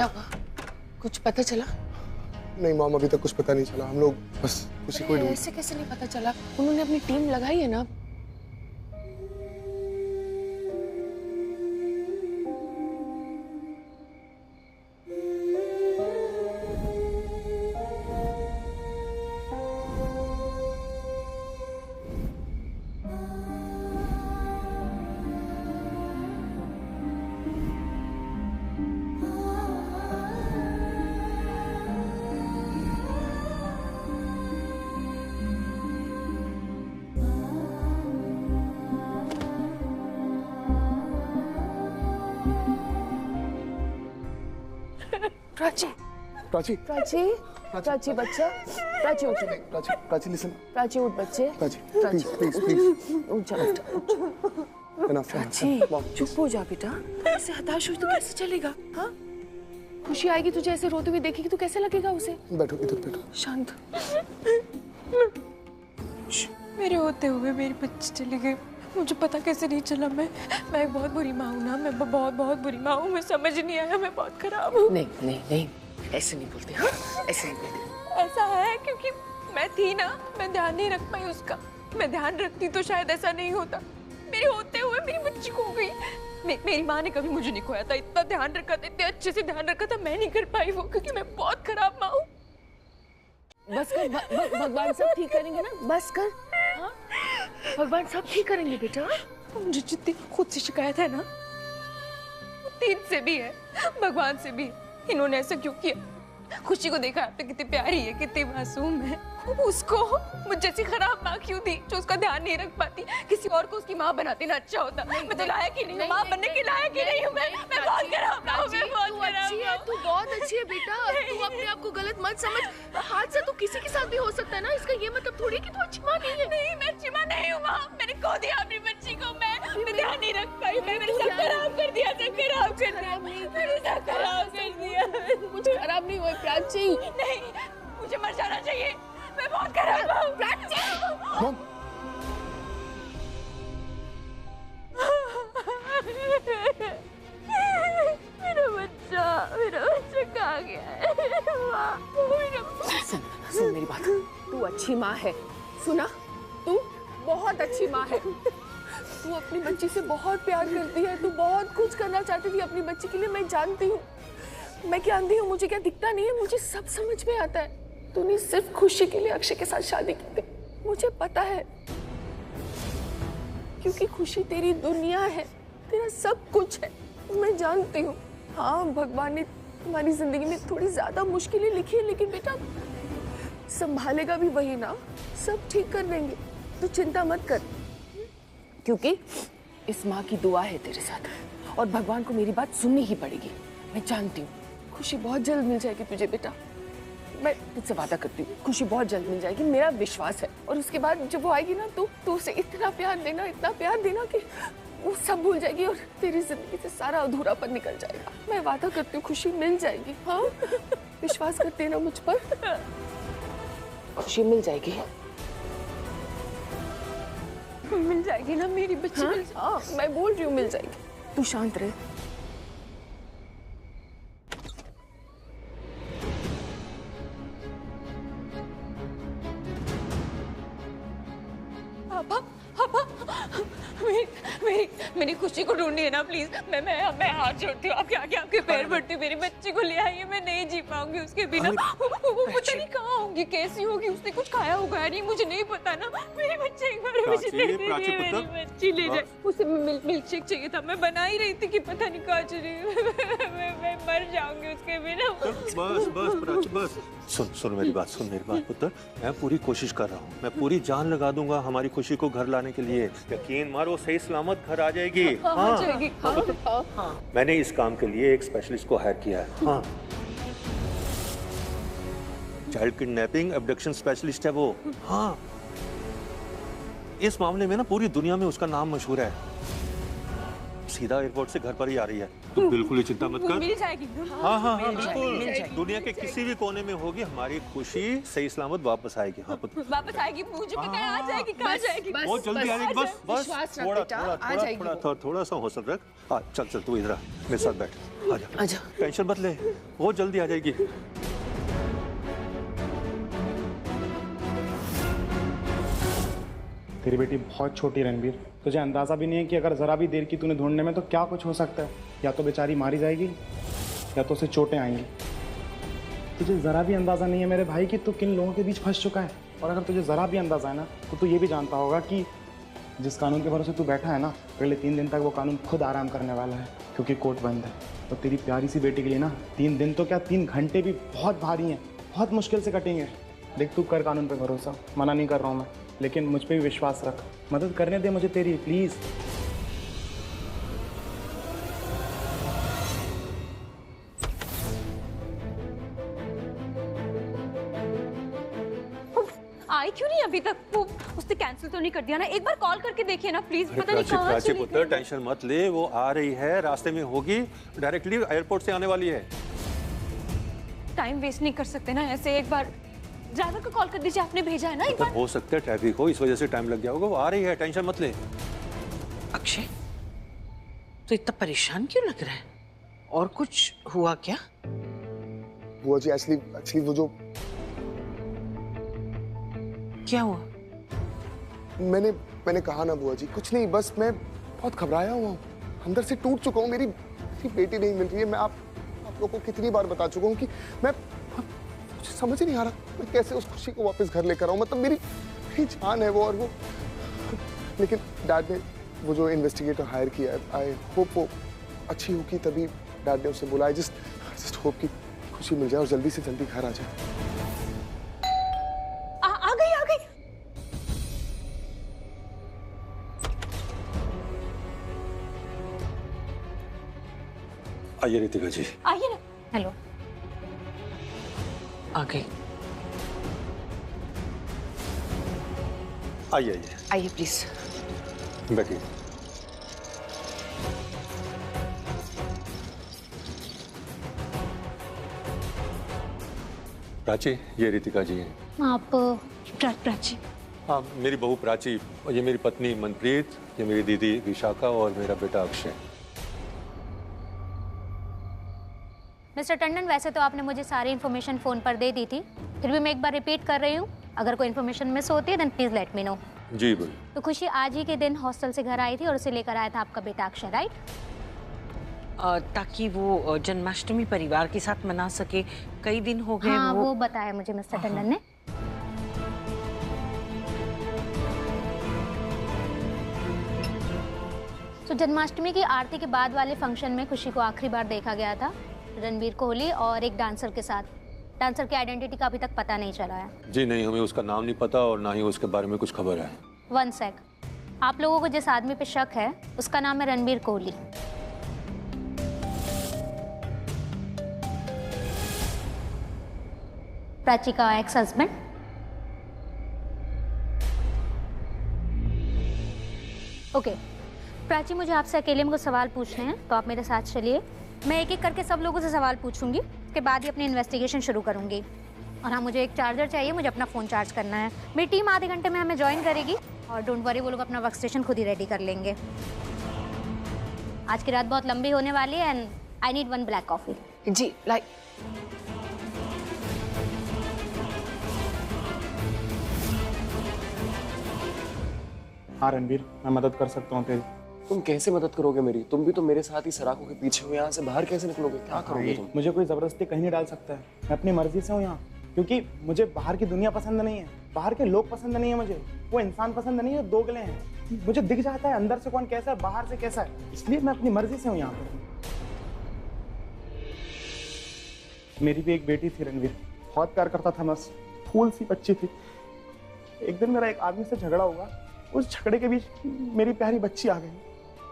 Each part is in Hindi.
क्या हुआ? कुछ पता चला? नहीं मॉम, अभी तक कुछ पता नहीं चला। हम लोग बस खुशी को ही ढूंढ। ऐसे कैसे नहीं पता चला? उन्होंने अपनी टीम लगाई है ना। प्राची, प्राची, प्राची, प्राची बच्चा, प्राची उठ। प्राची, प्राची लिसन। प्राची उठ बच्चे। Prachi, please please please. उठ जा बेटा। प्राची चुप हो जा बेटा। ऐसे हताश हो तो कैसे चलेगा? हाँ, खुशी आएगी तुझे ऐसे रोते हुए देखेगी तो कैसे लगेगा उसे? बैठो इधर बैठो। शांत। मेरे होते हुए मेरी बच्ची चली गई। मुझे पता कैसे नहीं चला? मैं एक बहुत बुरी माँ हूँ ना। मैं बहुत बुरी माँ हूँ। मैं समझ नहीं आया। मैं बहुत खराब हूँ। नहीं नहीं नहीं, ऐसे नहीं बोलते। हाँ, ऐसे नहीं बोलते। ऐसा है क्योंकि मैं थी ना, मैं ध्यान नहीं रख पाई उसका। मैं ध्यान रखती तो शायद ऐसा नहीं होता। मेरे होते हुए मेरी बच्ची खो गई। मेरी माँ ने कभी मुझे नहीं खोया था। इतना ध्यान रखा था, इतने अच्छे से ध्यान रखा था। मैं नहीं कर पाई वो, क्योंकि मैं बहुत खराब माँ हूँ। बस कर, भगवान सब ठीक करेंगे ना। बस कर। हाँ, भगवान सब ठीक करेंगे बेटा। मुझे जितनी खुद से शिकायत है ना, तीन से भी है, भगवान से भी है। इन्होंने ऐसा क्यों किया? खुशी को देखा आपने, कितनी प्यारी है, कितनी मासूम है। उसको मुझ जैसी खराब माँ क्यों दी, जो उसका ध्यान नहीं रख पाती? किसी और को उसकी माँ बनाती ना अच्छा होता। मैं तो लायक ही नहीं हूँ, माँ बनने की लायक ही नहीं हूँ। मैं बहुत खराब माँ हूँ। मैं बहुत खराब माँ हूँ। तू बहुत अच्छी है बेटा। तू अपने आप को गलत मत समझ। हादसा तो किसी के साथ भी हो सकता है ना। इसका ये मतलब थोड़ी कि तू अच्छी माँ नहीं है। नहीं, मैं अच्छी माँ नहीं हूँ। माँ, मैंने खो दिया अपनी बच्ची को। मैं ध्यान नहीं रख पाई। मैंने सब खराब कर दिया। सब खराब कर दिया। मैंने सब खराब कर दिया। कुछ खराब नहीं हुआ प्राची। नहीं, मुझे मर जाना चाहिए। मैं बहुत खराब हूँ। प्राची, मॉम, मेरा बच्चा कहाँ गया है? सुन मेरी बात। तू अच्छी माँ है। सुना, तू बहुत अच्छी माँ है। तू अपनी बच्ची से बहुत प्यार करती है। तू बहुत कुछ करना चाहती थी अपनी बच्ची के लिए। मैं जानती हूँ, मैं क्या आंधी हूँ। मुझे क्या दिखता नहीं है? मुझे सब समझ में आता है। तूने सिर्फ खुशी के लिए अक्षय के साथ शादी की थी, मुझे पता है। क्योंकि खुशी तेरी दुनिया है, तेरा सब कुछ है। मैं जानती हूँ। हाँ, भगवान ने तुम्हारी जिंदगी में थोड़ी ज्यादा मुश्किलें लिखी है, लेकिन बेटा संभालेगा भी वही ना। सब ठीक कर देंगे, तो चिंता मत कर। क्योंकि इस माँ की दुआ है तेरे साथ, और भगवान को मेरी बात सुननी ही पड़ेगी। मैं जानती हूँ खुशी बहुत जल्द मिल जाएगी तुझे बेटा। मैं तुझसे वादा करती हूँ, खुशी बहुत जल्द मिल जाएगी, मेरा विश्वास है। और उसके बाद जब वो आएगी ना, तो उसे इतना प्यार देना कि वो सब भूल जाएगी और तेरी जिंदगी से सारा अधूरापन निकल जाएगा। मैं वादा करती हूँ खुशी मिल जाएगी। हाँ, विश्वास करते ना मुझ पर। खुशी मिल जाएगी। मिल जाएगी ना मेरी बच्ची? हाँ, मैं बोल रही हूँ मिल जाएगी। तू शांत रहे। मेरी खुशी को ढूंढिए ना प्लीज। मैं हाथ जोड़ती हूँ आपके आगे, आपके पैर पड़ती हूँ। मेरी बच्ची को ले आइए। मैं नहीं जी पाऊंगी उसके बिना। वो पता नहीं कहाँ होगी, कैसी होगी, उसने कुछ खाया होगा या नहीं, मुझे नहीं पता ना। मेरी बच्ची एक बार मुझे दे दीजिए, मेरी बच्ची ले जाए। उसे मिल्क शेक चाहिए था, मैं बना ही रही थी कि पता नहीं कहाँ चली। मैं मर जाऊंगी उसके बिना। बस बस प्राची बस। सुन मेरी बात पुत्र। मैं पूरी कोशिश कर रहा हूँ। मैं पूरी जान लगा दूंगा हमारी खुशी को घर लाने के लिए। यकीन मारो, सही सलामत घर आ जाएगी। हाँ। मैंने इस काम के लिए एक स्पेशलिस्ट को हायर किया है। हाँ, चाइल्ड किडनैपिंग एब्डक्शन स्पेशलिस्ट है वो। हाँ, इस मामले में ना पूरी दुनिया में उसका नाम मशहूर है। सीधा एयरपोर्ट से घर पर ही आ रही है, तो बिल्कुल ही चिंता मत कर। मिल जाएगी। हाँ हाँ हाँ बिल्कुल, दुनिया के किसी भी कोने में होगी, हमारी खुशी सही सलामत वापस आएगी। हाँ पुत्र, वापस आएगी, मुझे पता है आ जाएगी, कहाँ जाएगी। बहुत जल्दी आ जाएगी। बस बस विश्वास रख थोड़ा बेटा, थोड़ा आ थोड़ा जाएगी थोड़ा थोड़ा सा हौसला रख। हाँ चल चल, तू इधर आ, मेरे साथ बैठ, आ जा, टेंशन मत ले, बहुत जल्दी आ जाएगी। तेरी बेटी बहुत छोटी रणबीर, तुझे अंदाज़ा भी नहीं है कि अगर ज़रा भी देर की तूने ढूंढने में तो क्या कुछ हो सकता है। या तो बेचारी मारी जाएगी या तो उसे चोटें आएंगी। तुझे ज़रा भी अंदाज़ा नहीं है मेरे भाई कि तू किन लोगों के बीच फंस चुका है। और अगर तुझे ज़रा भी अंदाज़ा है ना तो तू ये भी जानता होगा कि जिस कानून के भरोसे तू बैठा है ना, अगले 3 दिन तक वो कानून खुद आराम करने वाला है, क्योंकि कोर्ट बंद है। और तेरी प्यारी सी बेटी के लिए ना 3 दिन तो क्या 3 घंटे भी बहुत भारी हैं, बहुत मुश्किल से कटेंगे। देख तू कर कानून पे भरोसा, मना नहीं कर रहा हूँ मैं, लेकिन मुझ पे भी विश्वास रख, मदद करने दे मुझे तेरी, प्लीज़। आई क्यों नहीं अभी तक? वो उसने कैंसिल तो नहीं कर दिया ना? एक बार कॉल करके देखिए ना प्लीज। पता नहीं कहाँ चली पुत्र, गई। टेंशन मत ले, वो आ रही है, रास्ते में होगी, डायरेक्टली एयरपोर्ट से आने वाली है। टाइम वेस्ट नहीं कर सकते ना ऐसे। एक बार ड्राइवर को कॉल कर दीजिए, आपने भेजा है ना एक बार। हो सकता है ट्रैफिक हो, इस वजह से टाइम लग गया होगा, वो आ रही है, टेंशन मत ले। अक्षय, तो इतना परेशान क्यों लग रहा है? और कुछ हुआ क्या? बुआ जी एक्चुअली वो जो क्या हुआ? मैंने कहा ना बुआ जी, कुछ नहीं, बस मैं बहुत घबराया हुआ हूँ, अंदर से टूट चुका हूँ। मेरी बेटी नहीं मिल रही है। मैं आप लोगों को कितनी बार बता चुका हूँ कि मैं, मुझे समझ ही नहीं आ रहा मैं कैसे उस खुशी को वापस घर लेकर आऊँ। मतलब मेरी जान है वो, और वो, लेकिन डैड ने वो जो इन्वेस्टिगेटर हायर किया है, आई होप वो अच्छी होगी, तभी डैड ने उसे बुलाया। जस्ट होप कि खुशी मिल जाए और जल्दी से जल्दी घर आ जाए। आ गई आ गई। आइए रितिका जी, आइए ना। हेलो। आ गई। आइए आइए, आइए प्लीज। बैठिए। प्राची, ये रितिका जी हैं। आप प्राची? हाँ, मेरी बहू प्राची, और ये मेरी पत्नी मनप्रीत, ये मेरी दीदी विशाखा और मेरा बेटा अक्षय। मिस्टर टंडन, वैसे तो आपने मुझे सारी इन्फॉर्मेशन फ़ोन पर दे दी थी, फिर भी मैं एक बार रिपीट कर रही हूँ। अगर कोई इन्फॉर्मेशन मिस होती है then please let me know. जी बोल। तो खुशी आज ही के दिन हॉस्टल से घर आई थी और उसे लेकर आया था आपका बेटा अक्षय, राइट? ताकि वो जन्माष्टमी परिवार के साथ मना सके। कई दिन हो गए। हाँ, वो बताया मुझे मिस्टर टंडन ने। तो जन्माष्टमी की आरती के बाद वाले फंक्शन में खुशी को आखिरी बार देखा गया था रणबीर कोहली और एक डांसर के साथ। डांसर की आइडेंटिटी का अभी तक पता नहीं चला है। जी नहीं, हमें उसका नाम नहीं पता और ना ही उसके बारे में कुछ खबर है। 1 सेक, आप लोगों को जिस आदमी पे शक है उसका नाम है रणबीर कोहली। प्राची का एक्स हस्बैंड। ओके प्राची, मुझे आपसे अकेले में कुछ सवाल पूछने हैं, तो आप मेरे साथ चलिए। मैं एक एक करके सब लोगों से सवाल पूछूंगी, उसके बाद ही अपनी इन्वेस्टिगेशन शुरू करूंगी। और हाँ, मुझे एक चार्जर चाहिए, मुझे अपना फ़ोन चार्ज करना है। मेरी टीम आधे घंटे में हमें ज्वाइन करेगी और डोंट वरी, वो लोग अपना वर्क स्टेशन खुद ही रेडी कर लेंगे। आज की रात बहुत लंबी होने वाली है and I need 1 black coffee. जी लाइक। हाँ रणबीर, मैं मदद कर सकता हूँ तेरी। तुम कैसे मदद करोगे मेरी? तुम भी तो मेरे साथ ही सराखों के पीछे हो। यहाँ से बाहर कैसे निकलोगे? क्या करोगे तुम? मुझे कोई ज़बरदस्ती कहीं नहीं डाल सकता है। मैं अपनी मर्जी से हूँ यहाँ, क्योंकि मुझे बाहर की दुनिया पसंद नहीं है, बाहर के लोग पसंद नहीं है, मुझे वो इंसान पसंद नहीं है, दोगले हैं। मुझे दिख जाता है अंदर से कौन कैसा है, बाहर से कैसा है, इसलिए मैं अपनी मर्जी से हूँ यहाँ पर। मेरी भी एक बेटी थी रणवीर, बहुत प्यार करता था मैं उससे, फूल सी बच्ची थी। एक दिन मेरा एक आदमी से झगड़ा हुआ, उस झगड़े के बीच मेरी प्यारी बच्ची आ गई।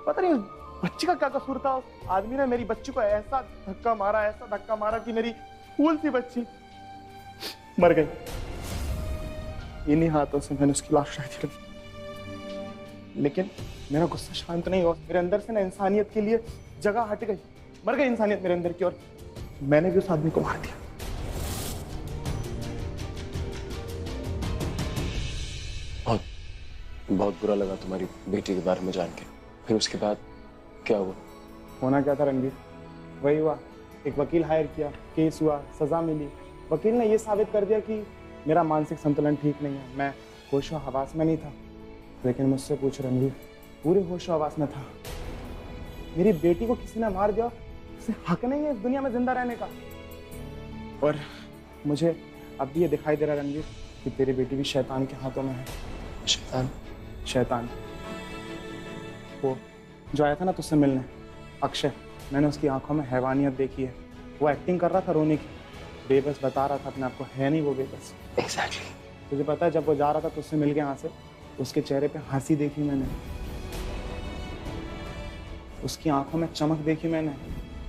पता नहीं उस बच्ची का क्या कसूर था, उस आदमी ने मेरी बच्ची को ऐसा धक्का मारा कि मेरी फूल सी बच्ची मर गई। इन्हीं हाथों से मैंने उसकी लाश उठाई थी। लेकिन मेरा गुस्सा शांत नहीं हुआ। मेरे अंदर से ना इंसानियत के लिए जगह हट गई, मर गई इंसानियत मेरे अंदर की, और मैंने भी उस आदमी को मार दिया। बहुत बुरा लगा तुम्हारी बेटी के बारे में जान के। फिर उसके बाद क्या हुआ? होना क्या था रणबीर, वही हुआ। एक वकील हायर किया, केस हुआ, सजा मिली। वकील ने ये साबित कर दिया कि मेरा मानसिक संतुलन ठीक नहीं है, मैं होशो हवास में नहीं था। लेकिन मुझसे पूछ रणबीर, पूरे होशो हवास में था। मेरी बेटी को किसी ने मार दिया, उसे हक नहीं है इस दुनिया में जिंदा रहने का। और मुझे अब भी ये दिखाई दे रहा है रणबीर कि तेरी बेटी भी शैतान के हाथों में है। शैतान? शैतान। वो जो आया था ना तुझसे मिलने, अक्षय, मैंने उसकी आंखों में हैवानियत देखी है। वो एक्टिंग कर रहा था रोने की, बेबस बता रहा था अपने आप को, है नहीं वो बेबस। एग्जैक्टली। तुझे पता है जब वो जा रहा था तुझसे मिल के यहाँ से, उसके चेहरे पे हंसी देखी मैंने, उसकी आंखों में चमक देखी मैंने।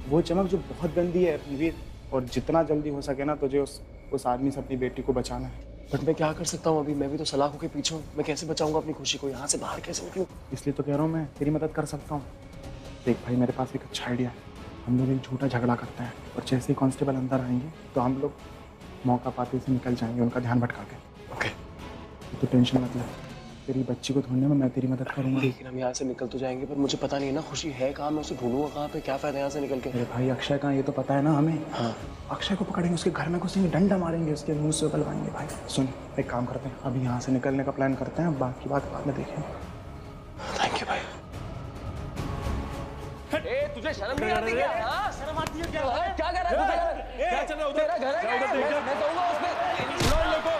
वो चमक जो बहुत गंदी है रणवीर, और जितना जल्दी हो सके ना तुझे उस आदमी से अपनी बेटी को बचाना है। बट मैं क्या कर सकता हूँ अभी? मैं भी तो सलाखों के पीछे हूँ। मैं कैसे बचाऊंगा अपनी खुशी को? यहाँ से बाहर कैसे निकलूँ? इसलिए तो कह रहा हूँ मैं तेरी मदद कर सकता हूँ। देख भाई, मेरे पास एक अच्छा आइडिया है। हम लोग एक झूठा झगड़ा करते हैं, और जैसे ही कांस्टेबल अंदर आएंगे तो हम लोग मौका पाते से निकल जाएंगे, उनका ध्यान भटका के। ओके। तो टेंशन मत ले, तेरी बच्ची को ढूंढने में मैं तेरी मदद करूंगा। लेकिन हम यहाँ से निकल तो जाएंगे, पर मुझे पता नहीं है ना खुशी है कहाँ, मैं उसे ढूंढूंगा कहाँ पे? क्या फायदा यहाँ से निकल के? अरे भाई, अक्षय कहाँ ये तो पता है ना हमें। हाँ। अक्षय को पकड़ेंगे, उसके घर में घुसेंगे, डंडा मारेंगे, उसके मुंह से बलवाएंगे। भाई सुन, एक काम करते हैं, अभी यहाँ से निकलने का प्लान करते हैं, बाकी बात बाद में देखेंगे। थैंक यू भाई। तुझे शर्म नहीं आती क्या? हाँ? शर्म आती है क्या? क्या कर रहा है? क्या चल रहा है उधर? तेरा घर है, मैं कहूँगा उसमें। सुनो इन लोगों को।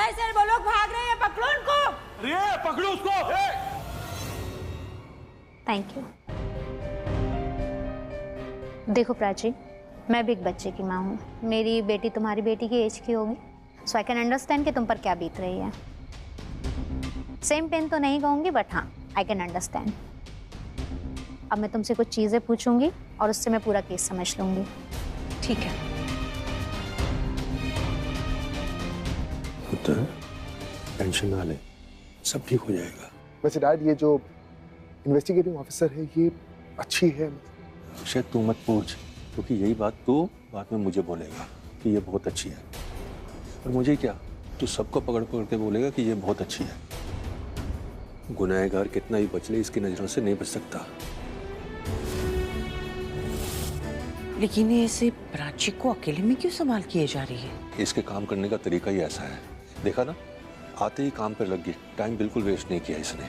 सर वो लोग भाग रहे हैं, पकड़ो उनको। अरे पकड़ो उसको। Thank you. देखो प्राची, मैं भी एक बच्चे की माँ हूँ। मेरी बेटी तुम्हारी बेटी की एज की होगी, सो आई कैन अंडरस्टैंड कि तुम पर क्या बीत रही है। सेम पेन तो नहीं कहूँगी, बट हाँ, आई कैन अंडरस्टैंड। अब मैं तुमसे कुछ चीज़ें पूछूंगी और उससे मैं पूरा केस समझ लूँगी। ठीक है। पुत्र, टेंशन ना ले, सब ठीक हो जाएगा। वैसे डैड, ये जो इन्वेस्टिगेटिंग ऑफिसर है ये अच्छी है? शायद तू मत पूछ, क्योंकि यही बात तू बाद में मुझे बोलेगा कि ये बहुत अच्छी है, और मुझे क्या, तू सबको पकड़ पकड़ के बोलेगा कि ये बहुत अच्छी है। गुनहगार कितना ही बच ले, इसकी नजरों से नहीं बच सकता। लेकिन ये ऐसे प्राची को अकेले में क्यों संभाल किए जा रही है? इसके काम करने का तरीका ही ऐसा है। देखा ना, आते ही काम पर लग गई, टाइम बिल्कुल वेस्ट नहीं किया इसने।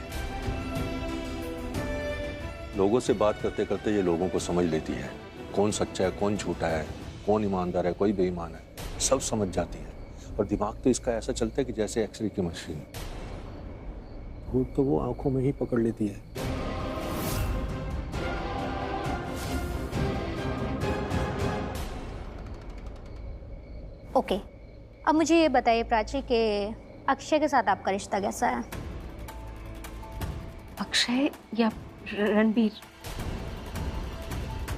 लोगों से बात करते करते ये लोगों को समझ लेती है, कौन सच्चा है, कौन झूठा है, कौन ईमानदार है, कोई बेईमान है, सब समझ जाती है। और दिमाग तो इसका ऐसा चलता है कि जैसे एक्सरे की मशीन। भूत तो वो आंखों में ही पकड़ लेती है। ओके, अब मुझे ये बताइए प्राची के अक्षय के साथ आपका रिश्ता कैसा है? अक्षय या रणबीर?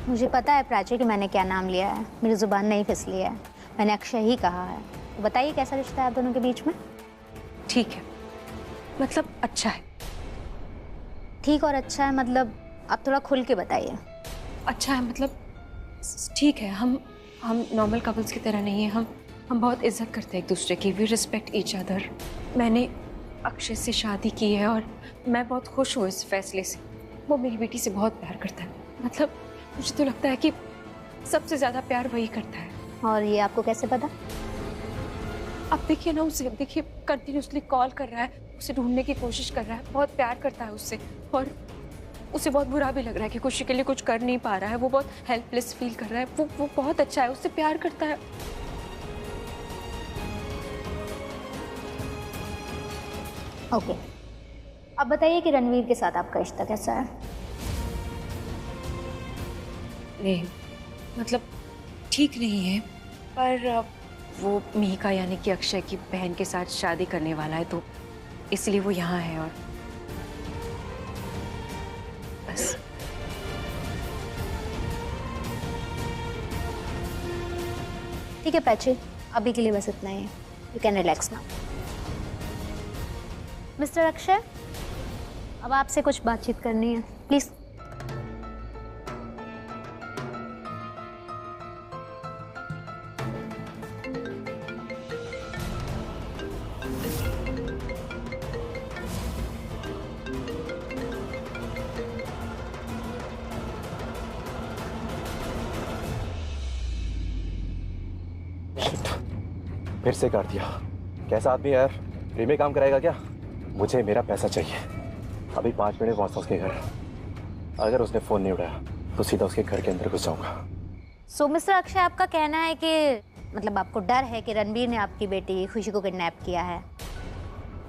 मुझे पता है प्राची कि मैंने क्या नाम लिया है, मेरी जुबान नहीं फिसली है, मैंने अक्षय ही कहा है। तो बताइए कैसा रिश्ता है आप दोनों के बीच में? ठीक है, मतलब अच्छा है। ठीक और अच्छा है मतलब आप थोड़ा खुल के बताइए। अच्छा है मतलब ठीक है, हम नॉर्मल कपल्स की तरह नहीं है, हम बहुत इज्जत करते हैं एक दूसरे की, वी रिस्पेक्ट ईच अदर। मैंने अक्षय से शादी की है और मैं बहुत खुश हूँ इस फैसले से। वो मेरी बेटी से बहुत प्यार करता है, मतलब मुझे तो लगता है कि सबसे ज़्यादा प्यार वही करता है। और ये आपको कैसे पता? अब देखिए ना उसे, अब देखिए कंटिन्यूसली कॉल कर रहा है, उसे ढूंढने की कोशिश कर रहा है, बहुत प्यार करता है उससे, और उसे बहुत बुरा भी लग रहा है कि खुशी के लिए कुछ कर नहीं पा रहा है। वो बहुत हेल्पलेस फील कर रहा है। वो बहुत अच्छा है, उससे प्यार करता है। ओके, अब बताइए कि रणवीर के साथ आपका रिश्ता कैसा है? नहीं, मतलब ठीक नहीं है, पर वो मिहिका यानी कि अक्षय की बहन के साथ शादी करने वाला है, तो इसलिए वो यहाँ है। और बस। ठीक है प्राची, अभी के लिए बस इतना ही है। You can relax now. Mister Akshay, अब आपसे कुछ बातचीत करनी है, प्लीज। फिर से काट दिया। कैसा आदमी है यार, फ्री में काम कराएगा क्या? मुझे मेरा पैसा चाहिए। अभी 5 मिनट पहुंचता उसके घर। अगर उसने फोन नहीं उठाया तो सीधा उसके घर के अंदर घुस जाऊंगा। सो मिस्टर अक्षय, आपका कहना है कि मतलब आपको डर है कि रणबीर ने आपकी बेटी खुशी को किडनैप किया है।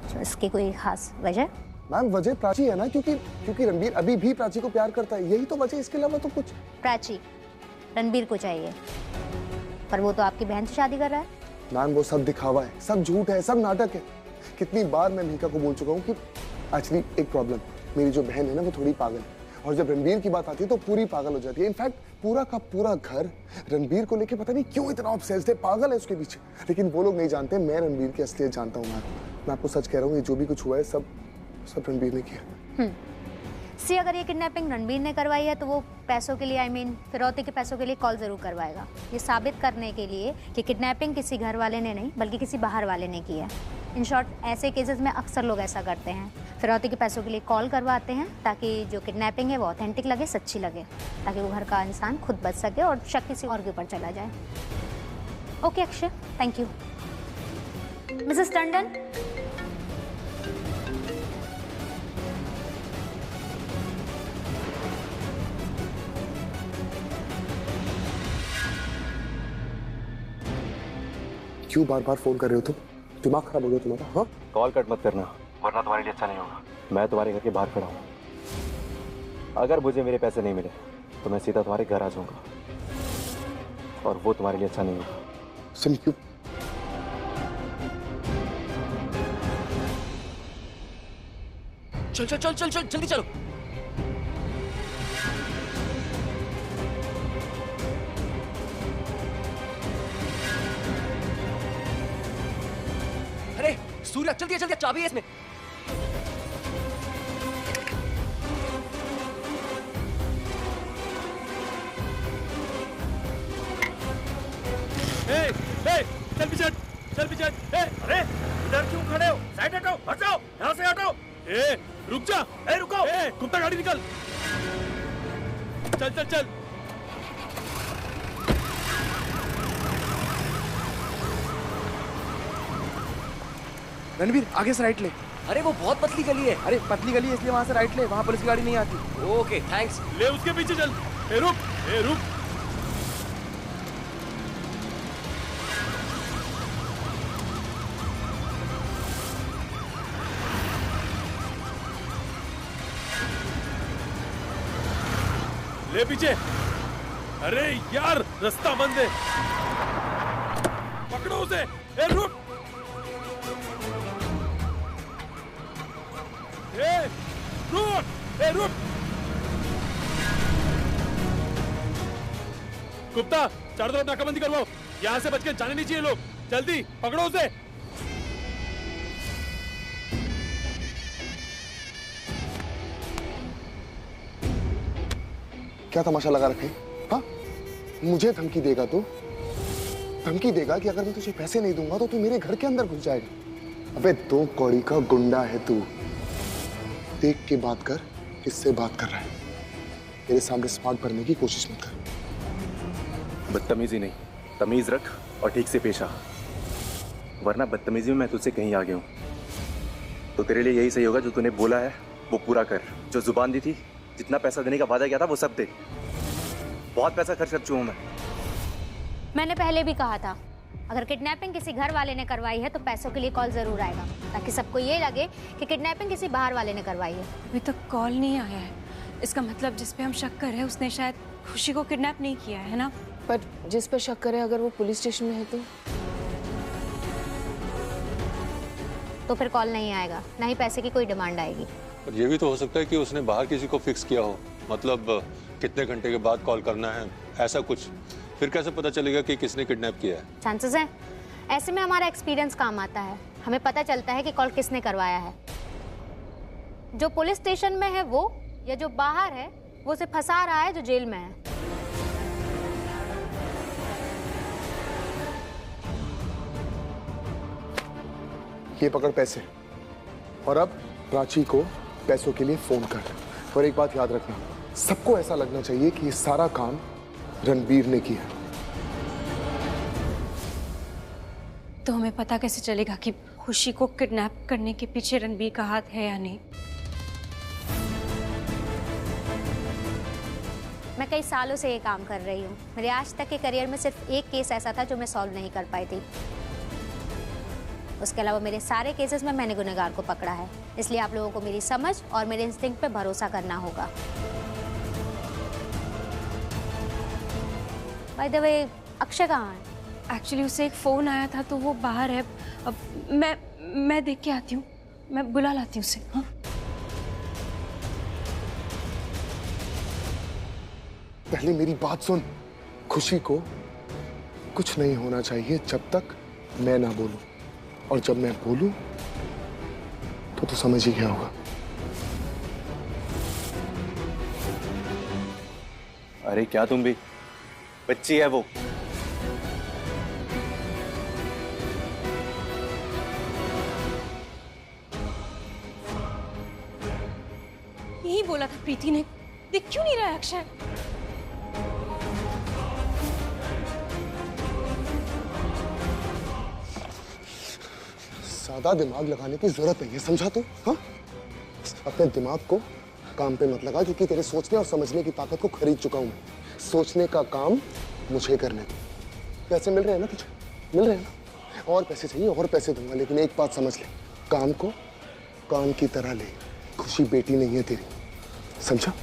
तो इसकी कोई खास वजह? मैम वजह प्राची है ना, क्योंकि रणबीर अभी भी प्राची को प्यार करता है, यही तो वजह, इसके अलावा तो कुछ। प्राची रणबीर को चाहिए, पर वो तो आपकी बहन से शादी कर रहा है। मैम वो सब दिखावा है, सब झूठ है, सब नाटक है। कितनी बार मैं मिहिका को बोल चुका हूँ कि एक्चुअली एक प्रॉब्लम, मेरी जो बहन है ना वो थोड़ी पागल है, और जब रणबीर की बात आती है तो पूरी पागल हो जाती है। इनफैक्ट पूरा का पूरा घर रणबीर को लेके पता नहीं क्यों इतना ऑब्सेस्ड है, पागल है उसके पीछे। लेकिन वो लोग नहीं जानते मैं रणबीर की असलियत जानता हूँ। मैं आपको सच कह रहा हूँ, ये जो भी कुछ हुआ है सब रणबीर ने किया। सी, अगर ये किडनैपिंग रणबीर ने करवाई है तो वो पैसों के लिए, फिरौती के पैसों के लिए कॉल जरूर करवाएगा, ये साबित करने के लिए कि किडनैपिंग किसी घर वाले ने नहीं बल्कि किसी बाहर वाले ने की है। इन शॉर्ट, ऐसे केसेस में अक्सर लोग ऐसा करते हैं, फिरौती के पैसों के लिए कॉल करवाते हैं ताकि जो किडनैपिंग है वो ऑथेंटिक लगे, सच्ची लगे, ताकि वो घर का इंसान खुद बच सके और शक किसी और के ऊपर चला जाए। Okay Akshay, thank you. Mrs Tandon, क्यों बार बार फोन कर रहे हो तुम? दिमाग खराब हो गया तुम्हारा? हाँ, कॉल कट मत करना, वरना तुम्हारे लिए अच्छा नहीं होगा। मैं तुम्हारे घर के बाहर खड़ा हूँ। अगर मुझे मेरे पैसे नहीं मिले तो मैं सीधा तुम्हारे घर आ जाऊंगा, और वो तुम्हारे लिए अच्छा नहीं होगा। सुन, क्यों? चल चल चल चल चल जल्दी चलो। अरे सूर्या जल्दी जल्दी, चाबी है इसमें। चल पीछे, चल पीछे। अरे इधर क्यों खड़े हो? साइड हटो, हट जाओ, यहाँ से हटो। रुक जा। रुको। कुत्ता, गाड़ी निकल। चल चल चल। रणवीर, आगे से राइट ले। अरे वो बहुत पतली गली है। अरे पतली गली है इसलिए वहां से राइट ले, वहां पुलिस की गाड़ी नहीं आती। Okay thanks. ले उसके पीछे चल। रुक, रुक। ले पीछे। अरे यार, रास्ता बंद है। पकड़ो उसे। रुक। रुक, रुक। गुप्ता, चारों तरफ नाकाबंदी करवाओ। यहाँ से बच के जाने नहीं चाहिए लोग। जल्दी पकड़ो उसे। क्या तमाशा लगा रखे? हाँ, मुझे धमकी देगा तू? धमकी देगा कि अगर मैं तुझे पैसे नहीं दूंगा तो तू मेरे घर के अंदर घुस जाएगा। अबे 2 कौड़ी का गुंडा है तू। देख के बात कर, किससे बात कर रहा है? मेरे सामने स्मार्ट बनने की कोशिश मत कर। बदतमीजी नहीं, तमीज रख और ठीक से पेश आ, वरना बदतमीजी में मैं तुझसे कहीं आ गया हूँ। तो तेरे लिए यही सही होगा, जो तूने बोला है वो पूरा कर। जो जुबान दी थी, जितना पैसा देने का वादा किया था वो सब दे। बहुत पैसा खर्च कर चुका हूँ मैं। मैंने पहले भी कहा था, अगर किडनैपिंग किसी घर वाले ने करवाई है तो पैसों के लिए कॉल जरूर आएगा, ताकि सबको ये लगे कि किडनैपिंग किसी बाहर वाले ने करवाई है। अभी तक कॉल नहीं आया है, इसका मतलब जिस पे हम शक कर रहे हैं उसने शायद खुशी को किडनैप नहीं किया है ना? पर जिस पर शक करे अगर वो पुलिस स्टेशन में है तो फिर कॉल नहीं आएगा, ना ही पैसे की कोई डिमांड आएगी। पर ये भी तो हो सकता है कि उसने बाहर किसी को फिक्स किया हो, मतलब कितने घंटे के बाद कॉल करना है, ऐसा कुछ। फिर कैसे पता चलेगा कि किसने किडनैप किया है? चांसेस हैं। ऐसे में हमारा एक्सपीरियंस काम आता है, हमें पता चलता है कि कॉल किसने करवाया है। जो पुलिस स्टेशन में है वो, या जो बाहर है वो उसे फंसा रहा है जो जेल में है। ये पकड़ पैसे, और अब प्राची को पैसों के लिए फोन कर। और एक बात याद रखना, सबको ऐसा लगना चाहिए कि ये सारा काम रणबीर ने किया। तो हमें पता कैसे चलेगा कि खुशी को किडनैप करने के पीछे रणबीर का हाथ है या नहीं? मैं कई सालों से ये काम कर रही हूँ। मेरे आज तक के करियर में सिर्फ एक केस ऐसा था जो मैं सॉल्व नहीं कर पाई थी। उसके अलावा मेरे सारे केसेस में मैंने गुनहगार को पकड़ा है। इसलिए आप लोगों को मेरी समझ और मेरे इंस्टिंक्ट पे भरोसा करना होगा। बाय द वे, अक्षय कहाँ है? एक्चुअली उसे एक फोन आया था तो वो बाहर है। अब मैं देख के आती हूँ, मैं बुला लाती हूँ उसे। हाँ? पहले मेरी बात सुन। खुशी को कुछ नहीं होना चाहिए जब तक मैं ना बोलूं, और जब मैं बोलूं तो तू समझ ही गया होगा। अरे क्या तुम भी, बच्ची है वो। यही बोला था प्रीति ने, देख क्यों नहीं रहा है अक्षय? ज्यादा दिमाग लगाने की जरूरत नहीं है, समझा तू? हाँ, अपने दिमाग को काम पे मत लगा, क्योंकि तेरे सोचने और समझने की ताकत को खरीद चुका हूं मैं। सोचने का काम मुझे करने दो। पैसे मिल रहे हैं ना तुझे? मिल रहे हैं ना? और पैसे चाहिए? और पैसे दूंगा, लेकिन एक बात समझ ले, काम को काम की तरह ले। खुशी बेटी नहीं है तेरी, समझा?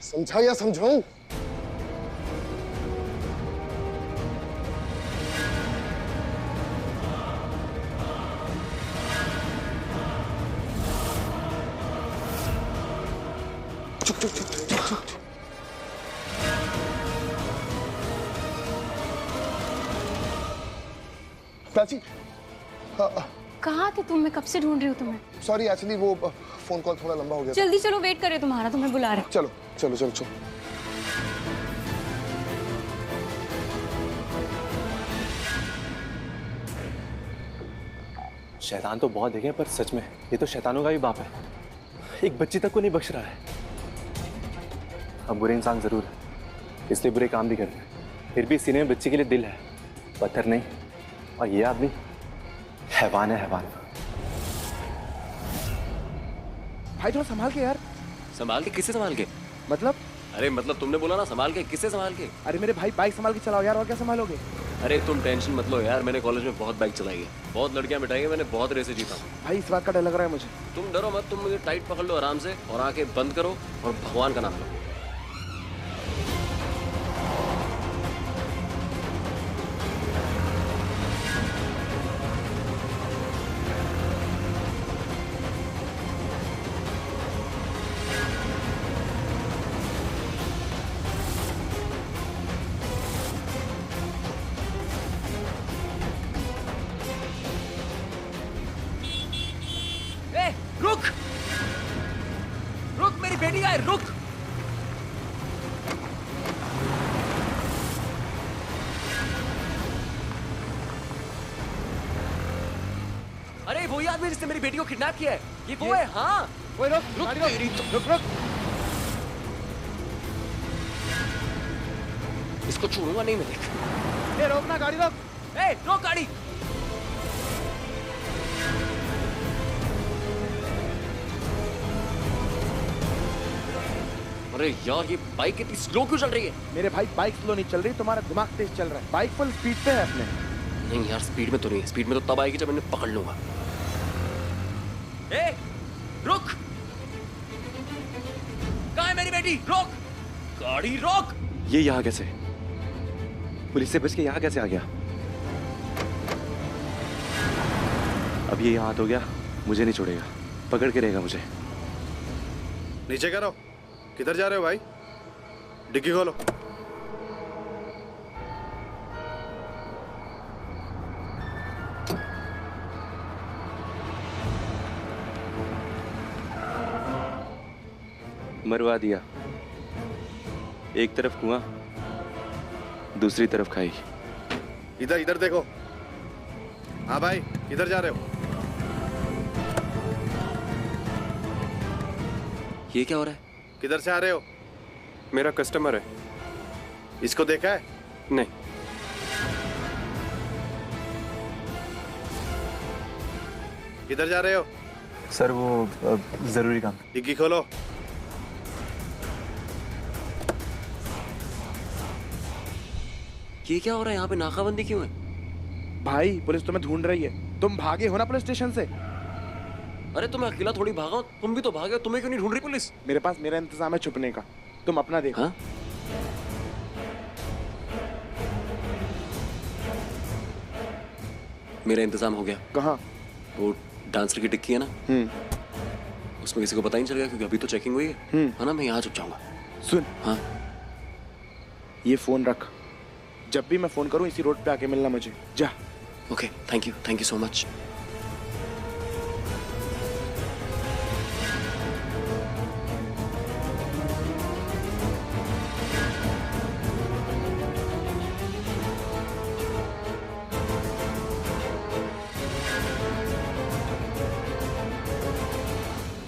समझा या समझाऊं? चुप चुप चुप चुप चुप। प्राची, कहाँ थे तुम? मैं कब से ढूंढ रही हूँ तुम्हें। सॉरी, एक्चुअली वो फोन कॉल थोड़ा लंबा हो गया। जल्दी चलो, वेट कर रहे तुम्हारा, तुम्हें बुला रहे। चलो चलो चलो चलो। शैतान तो बहुत देखे, पर सच में ये तो शैतानों का भी बाप है। एक बच्ची तक को नहीं बख्श रहा है। हम बुरे इंसान जरूर है, इसलिए बुरे काम भी करते हैं, फिर भी सीने में बच्ची के लिए दिल है, पत्थर नहीं। और ये आदमी हैवान है, हैवान। भाई थोड़ा संभाल के यार। संभाल के? किससे संभाल के? मतलब? अरे मतलब तुमने बोला ना संभाल के, किससे संभाल के? अरे मेरे भाई, बाइक संभाल के चलाओ यार, और क्या संभालोगे? अरे तुम टेंशन मत लो यार, मैंने कॉलेज में बहुत बाइक चलाई है, बहुत लड़कियां बिठाई है, मैंने बहुत रेसे जीता हूँ। भाई इस बात का डर लग रहा है मुझे। तुम डरो मत, तुम मुझे टाइट पकड़ लो आराम से और आंखें बंद करो और भगवान का नाम लो। रुक रुक, मेरी बेटी का है, रुक। अरे वही आदमी जिसने मेरी बेटी को किडनैप किया है, ये वो है। हाँ ओए रुक रुक रुक रुक। इसको छोड़ूंगा नहीं मैं, देख। ए रोकना गाड़ी, रोक। ए रोक गाड़ी। अरे यार ये बाइक इतनी स्लो क्यों चल रही है? मेरे भाई बाइक स्लो नहीं चल रही, तुम्हारा दिमाग तेज चल रहा है। बाइक फुल स्पीड पे है अपने। नहीं यार स्पीड में तो नहीं है, स्पीड में तो तब आएगी जब इन्हें पकड़ लूंगा। ए, रुक! कहाँ है मेरी बेटी? रोक! गाड़ी रोक! ये यहाँ कैसे? पुलिस से बच के यहाँ कैसे आ गया? अब ये यहाँ हाथ हो गया, मुझे नहीं छोड़ेगा, पकड़ के रहेगा मुझे। नीचे करो। किधर जा रहे हो भाई? डिक्की खोलो। मरवा दिया। एक तरफ कुआं, दूसरी तरफ खाई। इधर इधर देखो। हाँ भाई, किधर जा रहे हो? ये क्या हो रहा है? किधर से आ रहे हो? मेरा कस्टमर है। इसको देखा है? नहीं। किधर जा रहे हो? सर वो जरूरी काम। डिक्की खोलो। ये क्या हो रहा है? यहाँ पे नाकाबंदी क्यों है? भाई पुलिस तुम्हें ढूंढ रही है, तुम भागे हो ना पुलिस स्टेशन से। अरे तो मैं अकेला थोड़ी भागा हूं, तुम भी तो भागे, तुम्हें क्यों नहीं ढूंढ रही पुलिस? मेरे पास मेरा इंतजाम है छुपने का, तुम अपना देखो। हाँ? मेरा इंतजाम हो गया। कहाँ? वो डांसर की टिक्की है ना, उसमें किसी को पता ही नहीं चलेगा क्योंकि अभी तो चेकिंग हुई है। है ना, मैं यहाँ छुप जाऊंगा। सुन। हाँ? ये फोन रख, जब भी मैं फोन करूँ इसी रोड पे आके मिलना मुझे। जा। Okay, thank you so much.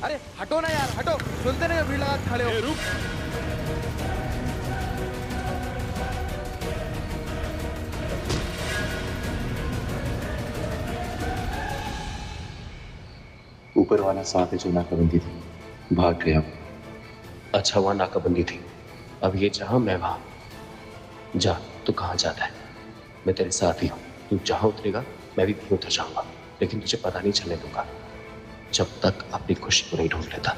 अरे हटो ना यार, हटो। सुनते नहीं, भीड़ लगा के खड़े हो। रुक। ऊपर वाला साथ है जो नाकाबंदी थी, भाग गया। अच्छा वहां नाकाबंदी थी, अब ये जहां मैं वहां। जा, तू कहाँ जाता है? मैं तेरे साथ ही हूँ, तू जहां उतरेगा मैं भी वहीं उतर जाऊंगा, लेकिन तुझे पता नहीं चलने दूंगा जब तक अपनी खुशी को नहीं ढूंढ लेता।